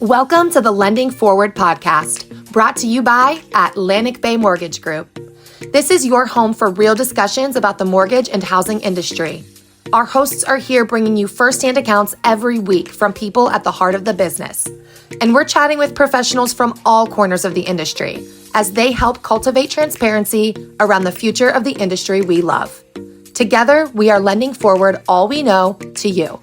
Welcome to the Lending Forward podcast, brought to you by Atlantic Bay Mortgage Group. This is your home for real discussions about the mortgage and housing industry. Our hosts are here bringing you firsthand accounts every week from people at the heart of the business. And we're chatting with professionals from all corners of the industry as they help cultivate transparency around the future of the industry we love. Together, we are lending forward all we know to you.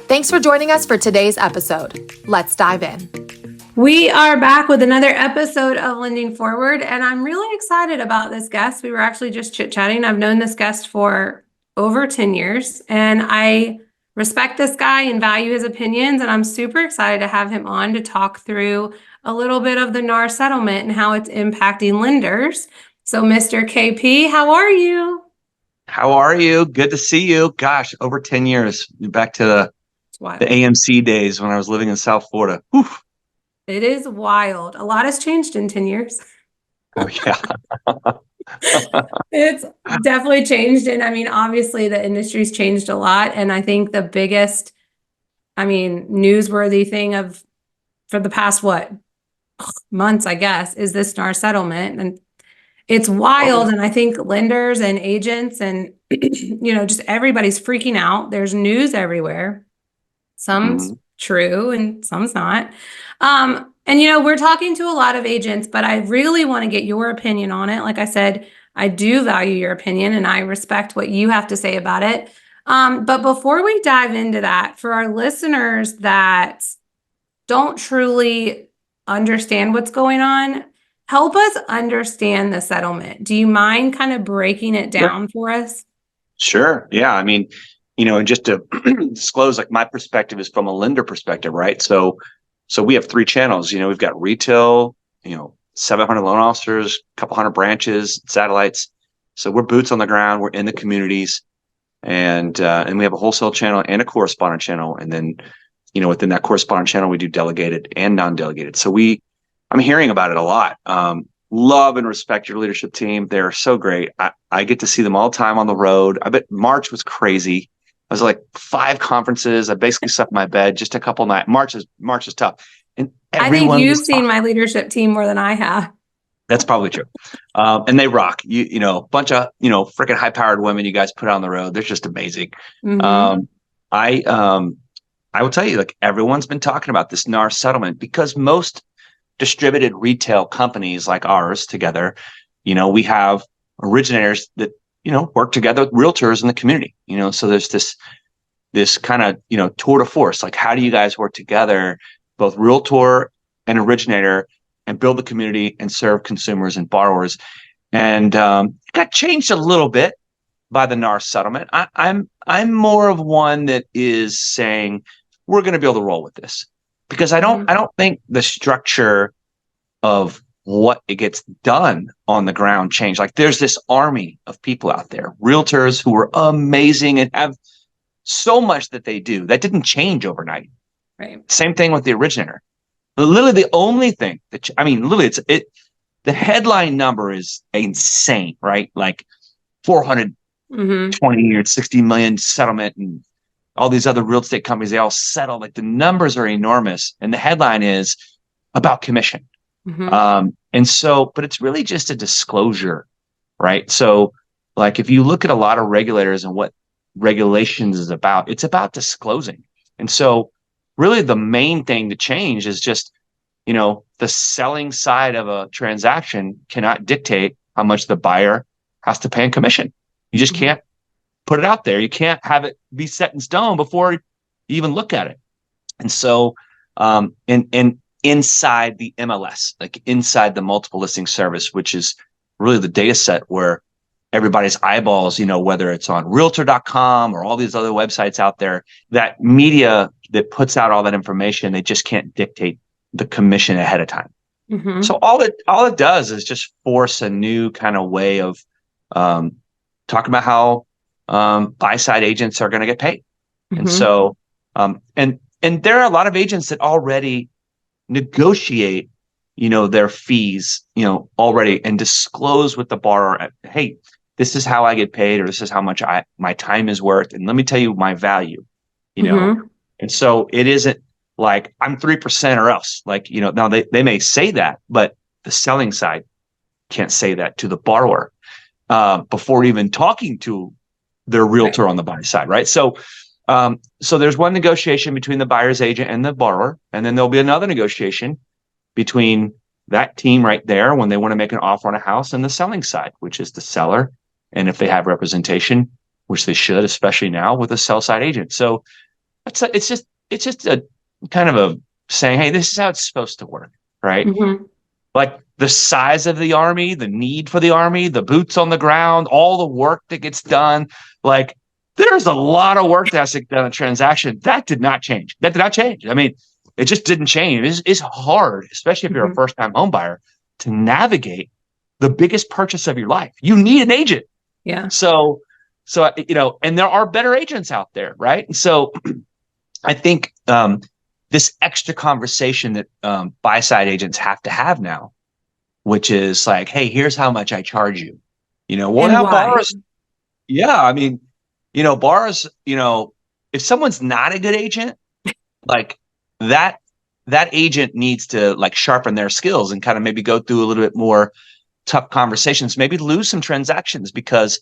Thanks for joining us for today's episode. Let's dive in. We are back with another episode of Lending Forward, and I'm really excited about this guest. We were actually just chit-chatting. I've known this guest for over 10 years, and I respect this guy and value his opinions, and I'm super excited to have him on to talk through a little bit of the NAR settlement and how it's impacting lenders. So, Mr. KP, how are you? How are you? Good to see you. Gosh, over 10 years. Back to the AMC days when I was living in South Florida. Whew. It is wild. A lot has changed in 10 years. Oh, yeah. It's definitely changed. And I mean, obviously the industry's changed a lot. And I think the biggest, newsworthy thing for the past, months, I guess, is this NAR settlement. And it's wild. And I think lenders and agents and, just everybody's freaking out. There's news everywhere. Some's true and some's not. And, we're talking to a lot of agents, but I really want to get your opinion on it. Like I said, I do value your opinion and I respect what you have to say about it. But before we dive into that, for our listeners that don't truly understand what's going on, help us understand the settlement. Do you mind kind of breaking it down for us? Sure. Yeah. And just to disclose, like my perspective is from a lender perspective, right? So we have three channels. We've got retail, 700 loan officers, a couple hundred branches, satellites. So we're boots on the ground. We're in the communities, and we have a wholesale channel and a correspondent channel. And then, within that correspondent channel, we do delegated and non-delegated. So I'm hearing about it a lot. Love and respect your leadership team. They're so great. I get to see them all the time on the road. I bet March was crazy. I was like 5 conferences. I basically slept in my bed just a couple nights. March is tough. And I think you've seen my leadership team more than I have. That's probably true. And they rock. Bunch of, freaking high powered women you guys put on the road. They're just amazing. Mm-hmm. I will tell you, like, everyone's been talking about this NAR settlement because most distributed retail companies like ours together, we have originators that, work together with realtors in the community, so there's this kind of, tour de force. Like, how do you guys work together, both realtor and originator, and build the community and serve consumers and borrowers? And it got changed a little bit by the NAR settlement. I'm more of one that is saying we're going to be able to roll with this because I don't think the structure of what it gets done on the ground changed. Like, there's this army of people out there, realtors who are amazing and have so much that they do that didn't change overnight. Right. Same thing with the originator. Literally, the only thing that the headline number is insane, right? Like 420 or 60 million settlement, and all these other real estate companies, they all settle. Like, the numbers are enormous, and the headline is about commission. But it's really just a disclosure, right? So, like, if you look at a lot of regulators and what regulations is about, it's about disclosing. And so really the main thing to change is just, the selling side of a transaction cannot dictate how much the buyer has to pay in commission. You just can't put it out there. You can't have it be set in stone before you even look at it. And so, inside the MLS, like inside the multiple listing service, which is really the data set where everybody's eyeballs, whether it's on realtor.com or all these other websites out there, that media that puts out all that information, they just can't dictate the commission ahead of time. So all it does is just force a new kind of way of talking about how buy-side agents are going to get paid. And so, and there are a lot of agents that already negotiate, their fees, already, and disclose with the borrower, hey, this is how I get paid, or this is how much my time is worth. And let me tell you my value, And so it isn't like I'm 3% or else. Like, now they may say that, but the selling side can't say that to the borrower before even talking to their realtor on the buy side, right? So there's one negotiation between the buyer's agent and the borrower, and then there'll be another negotiation between that team right there when they want to make an offer on a house and the selling side, which is the seller. And if they have representation, which they should, especially now with a sell side agent. So it's just a kind of a saying, hey, this is how it's supposed to work, right? Mm-hmm. Like the size of the army, the need for the army, the boots on the ground, all the work that gets done. Like there's a lot of work that has to get done in a transaction. That did not change. I mean, it just didn't change. It's hard, especially if you're a first-time home buyer, to navigate the biggest purchase of your life. You need an agent. Yeah. So and there are better agents out there, right? And so I think this extra conversation that buy-side agents have to have now, which is like, hey, here's how much I charge you. Borrowers. Yeah, I mean, borrowers. If someone's not a good agent, like that agent needs to like sharpen their skills and kind of maybe go through a little bit more tough conversations, maybe lose some transactions because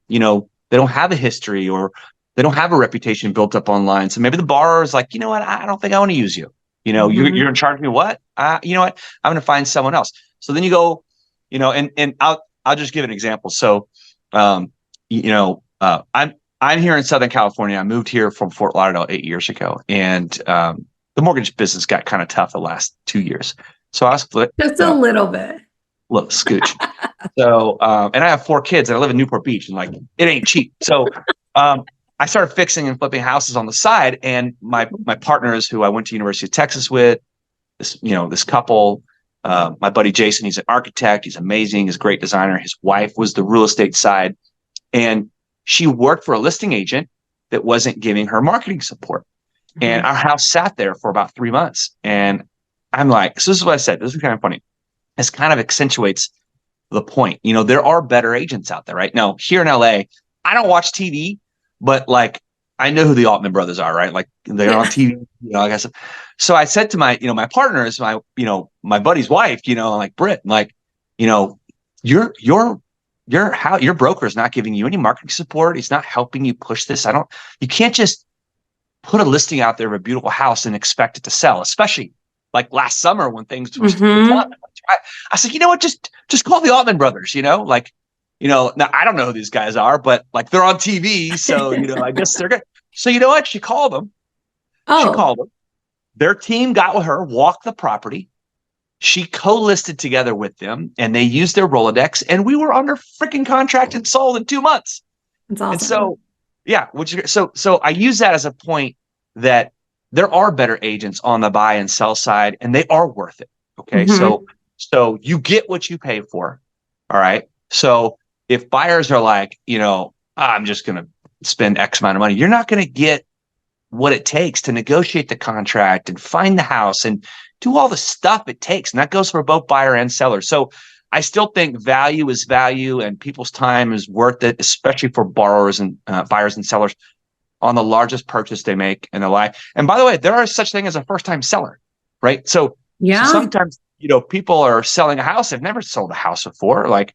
they don't have a history or they don't have a reputation built up online. So maybe the borrower is like, you know what, I don't think I want to use you. You're going to charge me what? You know what? I'm going to find someone else. So then you go, and I'll just give an example. So, I'm here in Southern California. I moved here from Fort Lauderdale 8 years ago, and the mortgage business got kind of tough the last 2 years. So I was just a little bit. Look, scooch. So, and I have 4 kids, and I live in Newport Beach, and like it ain't cheap. So, I started fixing and flipping houses on the side, and my partners, who I went to University of Texas with, this couple, my buddy Jason, he's an architect, he's amazing, he's a great designer. His wife was the real estate side, and she worked for a listing agent that wasn't giving her marketing support. Mm-hmm. And our house sat there for about 3 months, and I'm like, so this is what I said. This is kind of funny. This kind of accentuates the point. There are better agents out there, right? Now, here in LA, I don't watch TV, but like I know who the Altman brothers are, right? Like they're on TV, I guess. So I said to my, my partners, my buddy's wife, like Britt, like, your broker is not giving you any marketing support. He's not helping you push this. You can't just put a listing out there of a beautiful house and expect it to sell, especially like last summer when things were tough. I said, you know what, just call the Altman brothers, now I don't know who these guys are, but like they're on TV. So, I guess they're good. So you know what? She called them. She called them. Their team got with her, walked the property. She co-listed together with them, and they used their Rolodex, and we were under freaking contract and sold in 2 months. That's awesome. And so, yeah, so I use that as a point that there are better agents on the buy and sell side, and they are worth it. Okay. Mm-hmm. So you get what you pay for. All right. So if buyers are like, I'm just going to spend X amount of money, you're not going to get what it takes to negotiate the contract and find the house and do all the stuff it takes. And that goes for both buyer and seller. So I still think value is value, and people's time is worth it, especially for borrowers and buyers and sellers on the largest purchase they make in their life. And by the way, there is such thing as a first-time seller, right? So sometimes, people are selling a house. They've never sold a house before. Like,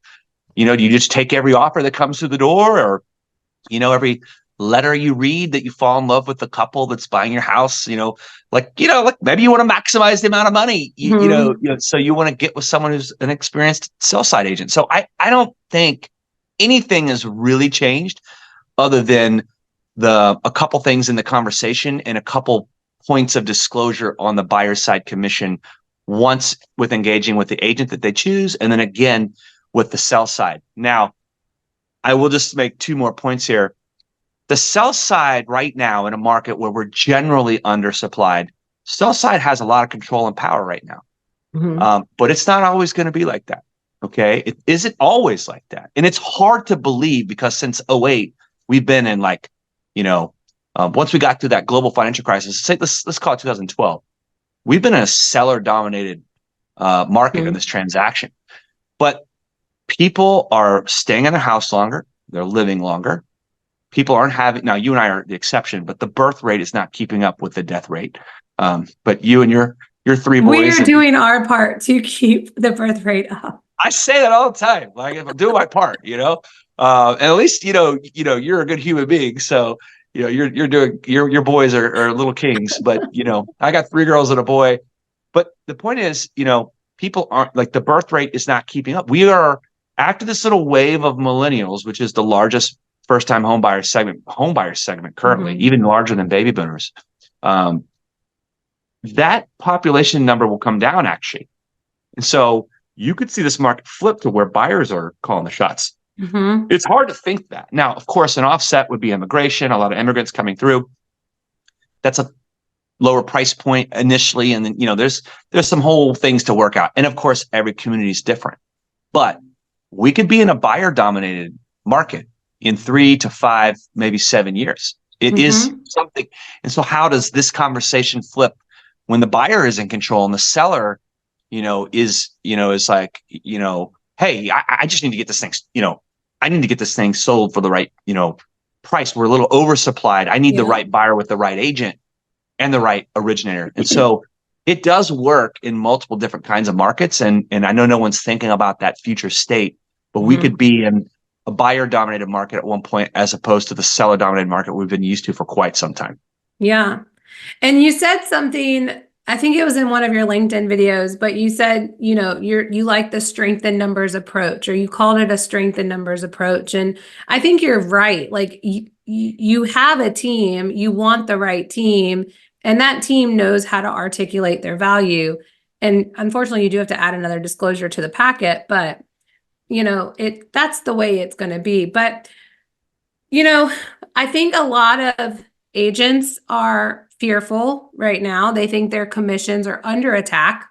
do you just take every offer that comes through the door, or, every letter you read that you fall in love with the couple that's buying your house, like maybe you want to maximize the amount of money, so you want to get with someone who's an experienced sell side agent. So I don't think anything has really changed other than a couple things in the conversation and a couple points of disclosure on the buyer side commission, once with engaging with the agent that they choose, and then again with the sell side. Now, I will just make 2 more points here. The sell side right now in a market where we're generally undersupplied, sell side has a lot of control and power right now. Mm-hmm. But it's not always going to be like that. Okay. It isn't always like that. And it's hard to believe because since 2008, we've been in like, once we got through that global financial crisis, let's call it 2012, we've been in a seller dominated market in this transaction. But people are staying in their house longer. They're living longer. People aren't having, now you and I are the exception, but the birth rate is not keeping up with the death rate. But you and your three boys. We are doing our part to keep the birth rate up. I say that all the time. Like, if I'm doing my part, and at least, you're a good human being. So, you're doing, your boys are little kings, but, I got 3 girls and a boy. But the point is, people aren't, like, the birth rate is not keeping up. We are after this little wave of millennials, which is the largest first time home buyer segment currently, even larger than baby boomers. That population number will come down, actually. And so you could see this market flip to where buyers are calling the shots. It's hard to think that. Now, of course, an offset would be immigration, a lot of immigrants coming through. That's a lower price point initially. And then, there's some whole things to work out. And of course, every community is different. But we could be in a buyer dominated market in 3 to 5, maybe 7 years. It is something. And so how does this conversation flip when the buyer is in control and the seller, is like, hey, I just need to get this thing, I need to get this thing sold for the right, price. We're a little oversupplied. I need the right buyer with the right agent and the right originator. And so it does work in multiple different kinds of markets. And I know no one's thinking about that future state, but we could be in a buyer dominated market at one point, as opposed to the seller dominated market we've been used to for quite some time. Yeah. And you said something, I think it was in one of your LinkedIn videos, but you said, you like the strength in numbers approach, or you called it a strength in numbers approach. And I think you're right. Like, you have a team, you want the right team, and that team knows how to articulate their value. And unfortunately, you do have to add another disclosure to the packet, but that's the way it's going to be. But, I think a lot of agents are fearful right now. They think their commissions are under attack.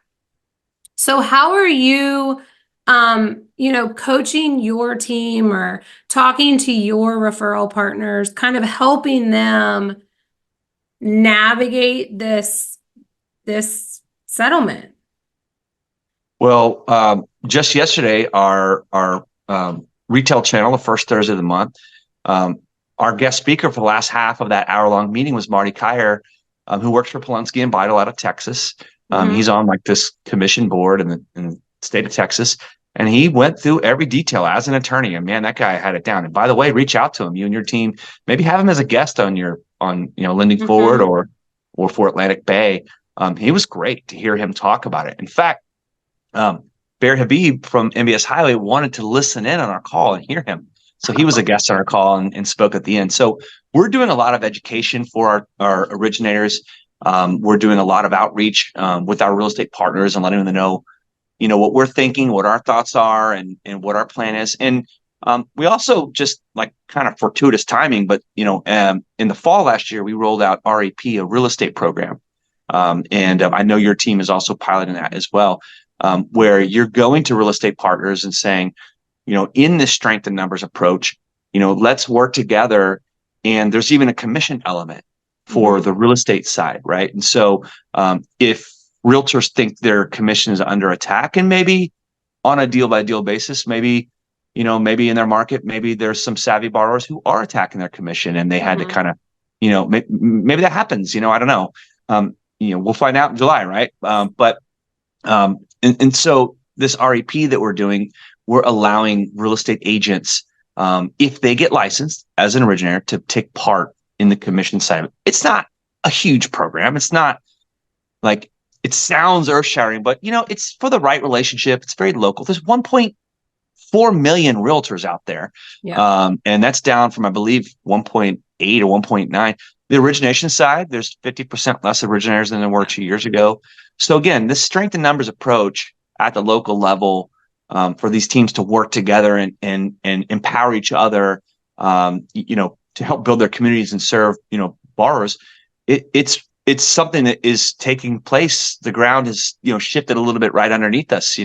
So how are you, coaching your team or talking to your referral partners, kind of helping them navigate this settlement? Well, just yesterday, our retail channel, the first Thursday of the month, our guest speaker for the last half of that hour-long meeting was Marty Kyer, who works for Polensky and Beidel out of Texas. He's on like this commission board in the state of Texas, and he went through every detail as an attorney. And man, that guy had it down. And by the way, reach out to him, you and your team. Maybe have him as a guest on Lending Forward or for Atlantic Bay. He was great to hear him talk about it. In fact, Barry Habib from MBS Highway wanted to listen in on our call and hear him. So he was a guest on our call and spoke at the end. So we're doing a lot of education for our originators. We're doing a lot of outreach with our real estate partners and letting them know, what we're thinking, what our thoughts are, and what our plan is. And we also, just like kind of fortuitous timing, but in the fall last year, we rolled out REP, a real estate program. And I know your team is also piloting that as well, where you're going to real estate partners and saying, in this strength in numbers approach, let's work together. And there's even a commission element for the real estate side, right? And so if realtors think their commission is under attack, and maybe on a deal by deal basis, maybe in their market, maybe there's some savvy borrowers who are attacking their commission, and they had to kind of, maybe that happens, I don't know. We'll find out in July, right? And so this REP that we're doing, we're allowing real estate agents, if they get licensed as an originator, to take part in the commission side of it. It's not a huge program. It's not like, it sounds earth-shattering, but it's for the right relationship. It's very local. There's 1.4 million realtors out there. And that's down from, I believe, 1.8 or 1.9. The origination side, there's 50% less originators than there were 2 years ago. So again, this strength in numbers approach at the local level, for these teams to work together and empower each other, to help build their communities and serve, borrowers. It's something that is taking place. The ground has, shifted a little bit right underneath us.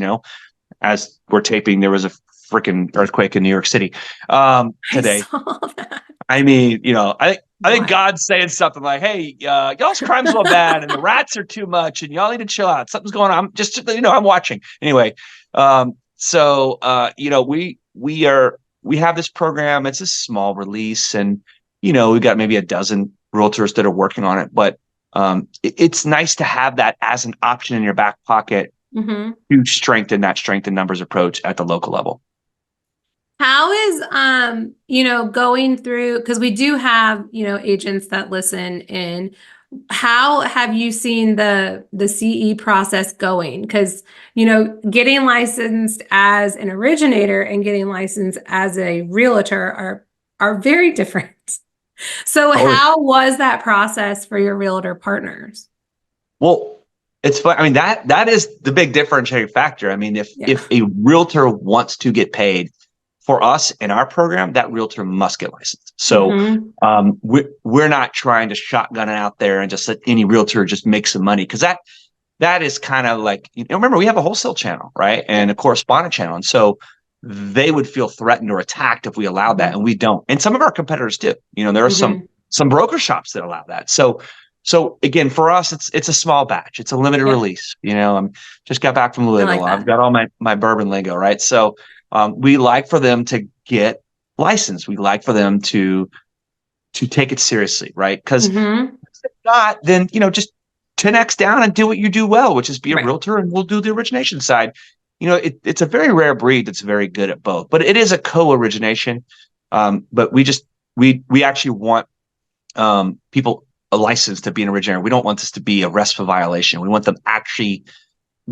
As we're taping, there was a freaking earthquake in New York City today. I saw that. I mean, I think God's saying something like, "Hey, y'all's crime's so bad, and the rats are too much, and y'all need to chill out. Something's going on. I'm watching anyway." We have this program. It's a small release, and we've got maybe a dozen realtors that are working on it. But it's nice to have that as an option in your back pocket to strengthen that strength in numbers approach at the local level. How is, going through, because we do have, agents that listen in, how have you seen the CE process going? Because, getting licensed as an originator and getting licensed as a realtor are very different. So how was that process for your realtor partners? Well, it's fun. I mean, that is the big differentiating factor. I mean, if a realtor wants to get paid for us in our program, that realtor must get licensed. So we're not trying to shotgun it out there and just let any realtor just make some money, because that is kind of like, remember, we have a wholesale channel, right? And a correspondent channel. And so they would feel threatened or attacked if we allowed that, and we don't. And some of our competitors do. There are some broker shops that allow that. So again, for us, it's a small batch. It's a limited release. I'm just got back from Louisville. I've got all my bourbon lingo, right? So we like for them to get licensed. We like for them to take it seriously, right? Because if not, then just 10x down and do what you do well, which is be a realtor, and we'll do the origination side. It's a very rare breed that's very good at both, but it is a co-origination. But we actually want people a license to be an originator. We don't want this to be a RESPA violation. We want them actually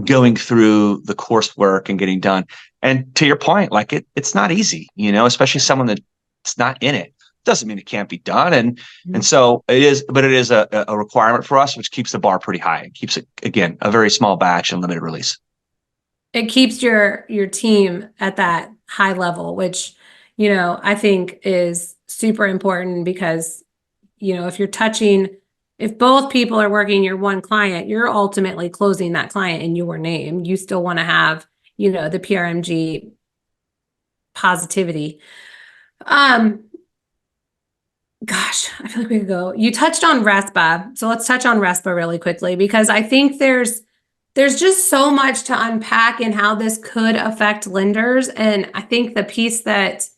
going through the coursework and getting done. And to your point, like it's not easy, especially someone that's not in it. Doesn't mean it can't be done. And so it is, but it is a requirement for us, which keeps the bar pretty high. It keeps it, again, a very small batch and limited release. It keeps your team at that high level, which, I think is super important, because, if both people are working your one client, you're ultimately closing that client in your name. You still want to have, the PRMG positivity. Gosh, I feel like we could go. You touched on RESPA. So let's touch on RESPA really quickly, because I think there's just so much to unpack in how this could affect lenders. And I think the piece that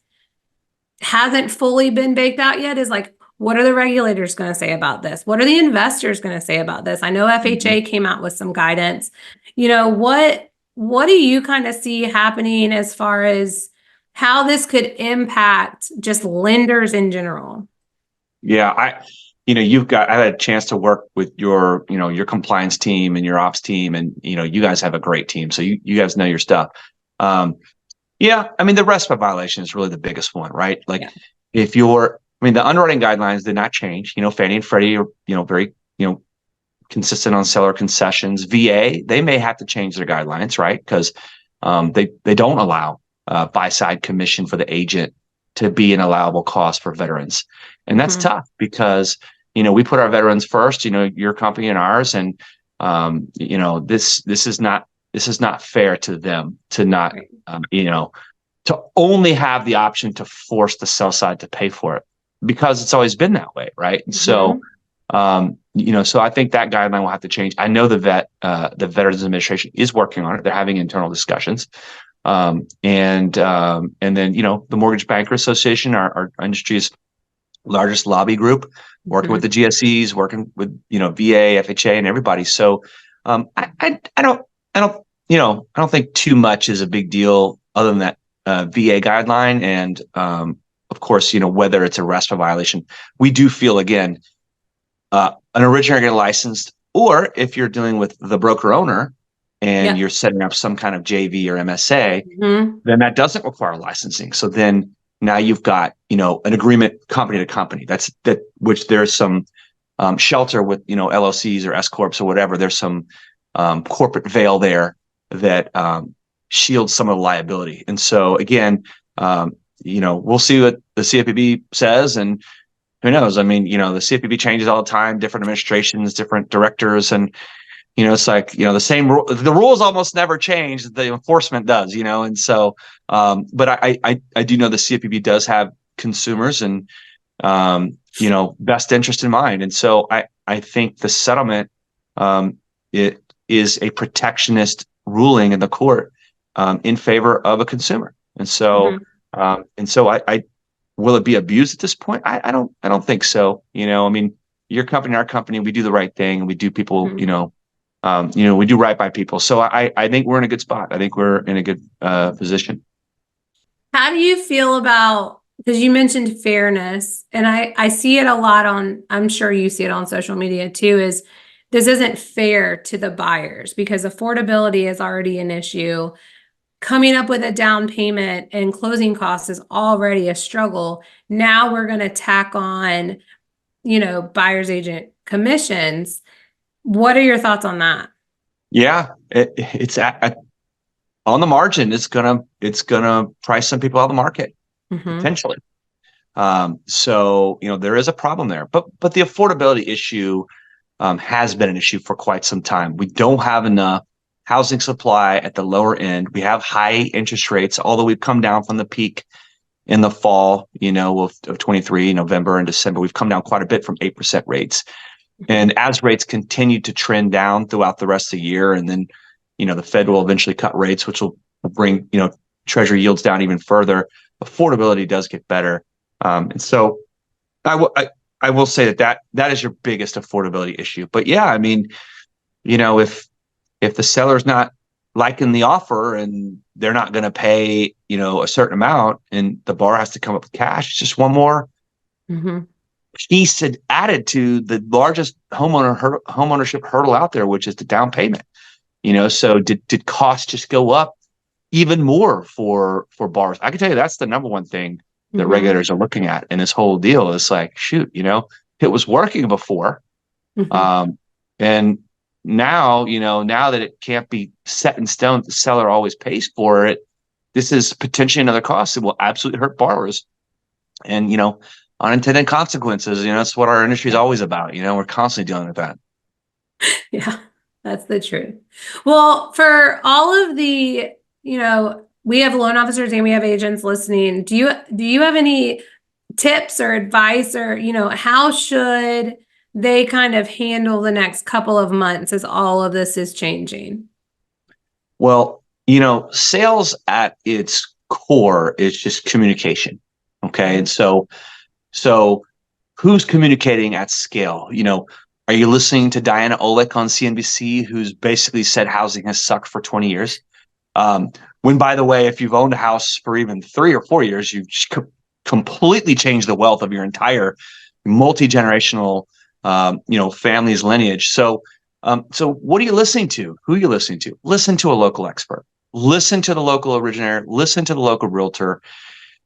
hasn't fully been baked out yet is like, what are the regulators going to say about this? What are the investors going to say about this? I know FHA came out with some guidance. What do you kind of see happening as far as how this could impact just lenders in general? Yeah, I've had a chance to work with your compliance team and your ops team, and you guys have a great team, so you guys know your stuff. I mean, the RESPA violation is really the biggest one, right? Like the underwriting guidelines did not change. Fannie and Freddie are very consistent on seller concessions. VA, they may have to change their guidelines, right? Because they don't allow buy side commission for the agent to be an allowable cost for veterans. And that's tough, because, we put our veterans first, your company and ours. And, this is not fair to them to not, to only have the option to force the sell side to pay for it, because it's always been that way. Right. And so, so I think that guideline will have to change. I know the Veterans Administration is working on it. They're having internal discussions. And then, the Mortgage Banker Association, our industry's largest lobby group, working with the GSEs, working with, VA, FHA, and everybody. So, I don't think too much is a big deal other than that VA guideline. And, of course, whether it's a RESPA violation, we do feel, again, an originator getting licensed, or if you're dealing with the broker owner and you're setting up some kind of JV or MSA, then that doesn't require licensing. So then now you've got, an agreement company to company. Which there's some shelter with, LLCs or S Corps or whatever. There's some corporate veil there that shields some of the liability. And so again, we'll see what the CFPB says, and who knows? I mean, the CFPB changes all the time, different administrations, different directors, and it's like, the same the rules almost never change. The enforcement does, and so, but I do know the CFPB does have consumers and, best interest in mind. And so I think the settlement, it is a protectionist ruling in the court, in favor of a consumer. And so, I will it be abused at this point? I don't think so. I mean, your company, our company, we do the right thing. We do people, Mhm. we do right by people. So I think we're in a good spot. I think we're in a good position. How do you feel about, because you mentioned fairness, and I see it a lot on, I'm sure you see it on social media too, is this isn't fair to the buyers because affordability is already an issue. Coming up with a down payment and closing costs is already a struggle. Now we're going to tack on, buyer's agent commissions. What are your thoughts on that? Yeah, it's on the margin. It's gonna price some people out of the market Mm-hmm. potentially. So there is a problem there, but the affordability issue has been an issue for quite some time. We don't have enough housing supply at the lower end. We have high interest rates, although we've come down from the peak in the fall, of 23, November and December. We've come down quite a bit from 8% rates. And as rates continue to trend down throughout the rest of the year, and then, the Fed will eventually cut rates, which will bring, treasury yields down even further. Affordability does get better. And so I will say that is your biggest affordability issue. But yeah, I mean, if the seller's not liking the offer and they're not going to pay, a certain amount, and the borrower has to come up with cash, it's just one more Mm-hmm. piece added to the largest homeownership hurdle out there, which is the down payment. So did costs just go up even more for borrowers? I can tell you that's the number one thing that Mm-hmm. regulators are looking at in this whole deal. Is like, shoot, it was working before, Mm-hmm. and now that it can't be set in stone, the seller always pays for it. This is potentially another cost that will absolutely hurt borrowers, and unintended consequences. That's what our industry is always about. We're constantly dealing with that. Yeah, that's the truth. Well, for all of the, we have loan officers and we have agents listening. Do you have any tips or advice, or, how should they kind of handle the next couple of months as all of this is changing? Well, sales at its core is just communication. Okay. And so who's communicating at scale? Are you listening to Diana Olick on CNBC, who's basically said housing has sucked for 20 years? When, by the way, if you've owned a house for even 3 or 4 years, you've completely changed the wealth of your entire multi-generational, family's lineage. So what are you listening to? Who are you listening to? Listen to a local expert. Listen to the local originator. Listen to the local realtor.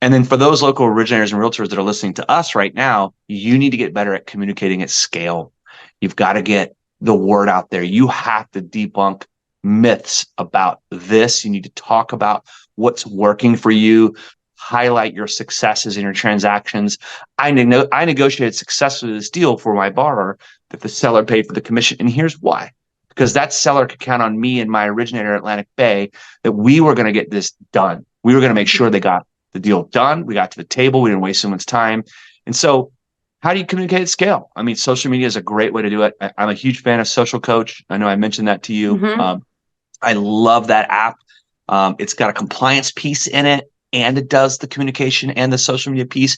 And then for those local originators and realtors that are listening to us right now, you need to get better at communicating at scale. You've got to get the word out there. You have to debunk myths about this. You need to talk about what's working for you, highlight your successes in your transactions. I negotiated successfully this deal for my borrower that the seller paid for the commission. And here's why. Because that seller could count on me and my originator at Atlantic Bay that we were going to get this done. We were going to make sure they got the deal done. We got to the table. We didn't waste someone's time. And so how do you communicate at scale? I mean, social media is a great way to do it. I'm a huge fan of Social Coach. I know I mentioned that to you. Mm-hmm. I love that app. It's got a compliance piece in it, and it does the communication and the social media piece.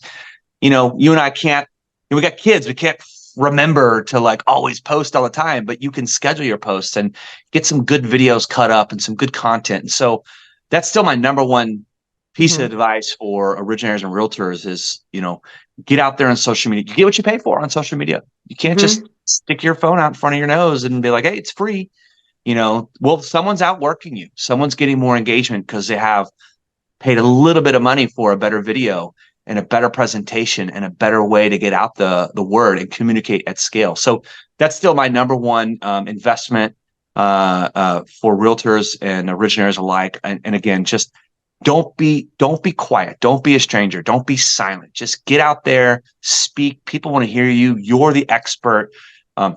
You and I can't, we got kids. We can't remember to like always post all the time, but you can schedule your posts and get some good videos cut up and some good content. And so that's still my number one piece of advice for originators and realtors is, get out there on social media. You get what you pay for on social media. You can't just stick your phone out in front of your nose and be like, hey, it's free. Well, someone's outworking you. Someone's getting more engagement because they have paid a little bit of money for a better video and a better presentation and a better way to get out the word and communicate at scale. So that's still my number one investment for realtors and originators alike. And again, just don't be quiet. Don't be a stranger. Don't be silent. Just get out there, speak. People want to hear you. You're the expert.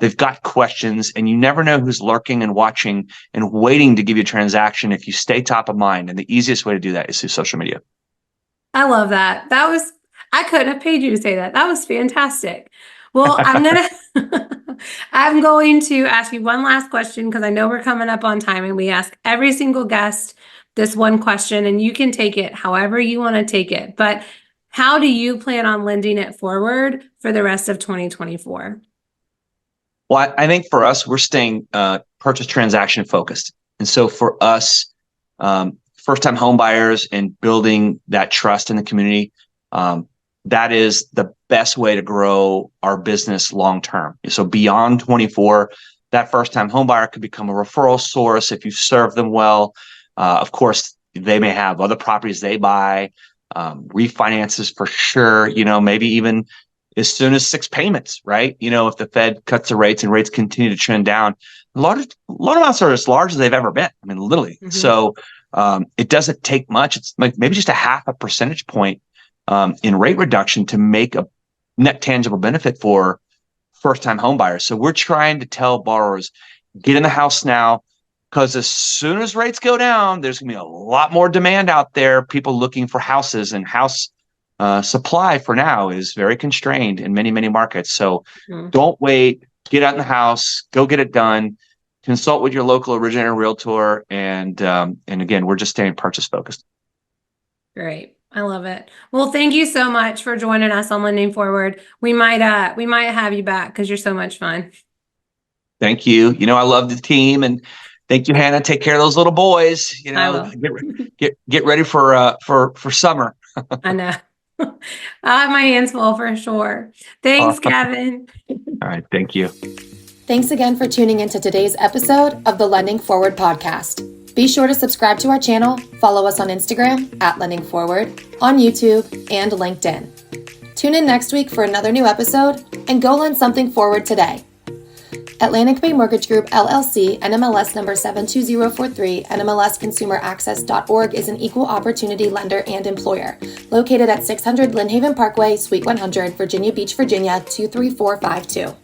They've got questions, and you never know who's lurking and watching and waiting to give you a transaction if you stay top of mind. And the easiest way to do that is through social media. I love that. I couldn't have paid you to say that. That was fantastic. Well, I'm going to ask you one last question because I know we're coming up on time, and we ask every single guest this one question, and you can take it however you want to take it. But how do you plan on lending it forward for the rest of 2024? Well, I think for us, we're staying purchase transaction focused. And so for us, first-time home buyers and building that trust in the community, that is the best way to grow our business long-term. So beyond 24, that first-time home buyer could become a referral source if you serve them well. Of course, they may have other properties they buy, refinances for sure, maybe even as soon as 6 payments, right? If the Fed cuts the rates and rates continue to trend down, loan amounts are as large as they've ever been. I mean, literally. Mm-hmm. So it doesn't take much. It's like maybe just a 0.5 percentage point in rate reduction to make a net tangible benefit for first-time home buyers. So we're trying to tell borrowers, get in the house now, because as soon as rates go down, there's going to be a lot more demand out there, people looking for houses, and house supply for now is very constrained in many, many markets. So don't wait, get out in the house, go get it done, consult with your local originator realtor. And again, we're just staying purchase focused. Great. I love it. Well, thank you so much for joining us on Lending Forward. We might have you back because you're so much fun. Thank you. I love the team, and thank you, Hannah. Take care of those little boys. I will. Get ready for summer. I know. I have my hands full for sure. Thanks, Kevin. All right. Thank you. Thanks again for tuning into today's episode of the Lending Forward podcast. Be sure to subscribe to our channel, follow us on Instagram @LendingForward, on YouTube, and LinkedIn. Tune in next week for another new episode, and go lend something forward today. Atlantic Bay Mortgage Group, LLC, NMLS number 72043, NMLSconsumeraccess.org is an equal opportunity lender and employer, located at 600 Lynn Haven Parkway, Suite 100, Virginia Beach, Virginia, 23452.